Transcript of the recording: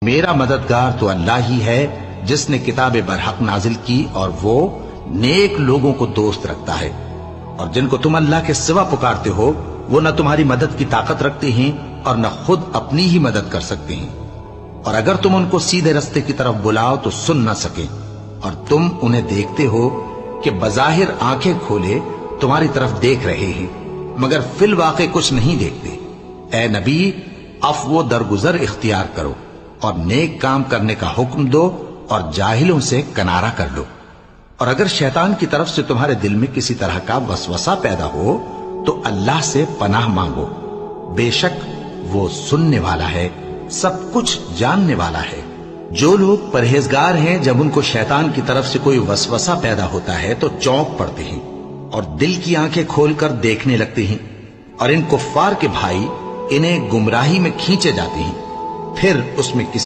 میرا مددگار تو اللہ ہی ہے جس نے کتاب برحق نازل کی اور وہ نیک لوگوں کو دوست رکھتا ہے، اور جن کو تم اللہ کے سوا پکارتے ہو وہ نہ تمہاری مدد کی طاقت رکھتے ہیں اور نہ خود اپنی ہی مدد کر سکتے ہیں، اور اگر تم ان کو سیدھے رستے کی طرف بلاؤ تو سن نہ سکیں، اور تم انہیں دیکھتے ہو کہ بظاہر آنکھیں کھولے تمہاری طرف دیکھ رہے ہیں مگر فی الواقع کچھ نہیں دیکھتے۔ اے نبی، عفو و درگزر اختیار کرو اور نیک کام کرنے کا حکم دو اور جاہلوں سے کنارہ کر لو، اور اگر شیطان کی طرف سے تمہارے دل میں کسی طرح کا وسوسہ پیدا ہو تو اللہ سے پناہ مانگو، بے شک وہ سننے والا ہے، سب کچھ جاننے والا ہے۔ جو لوگ پرہیزگار ہیں جب ان کو شیطان کی طرف سے کوئی وسوسہ پیدا ہوتا ہے تو چونک پڑتے ہیں اور دل کی آنکھیں کھول کر دیکھنے لگتے ہیں، اور ان کفار کے بھائی انہیں گمراہی میں کھینچے جاتے ہیں، پھر اس میں کسی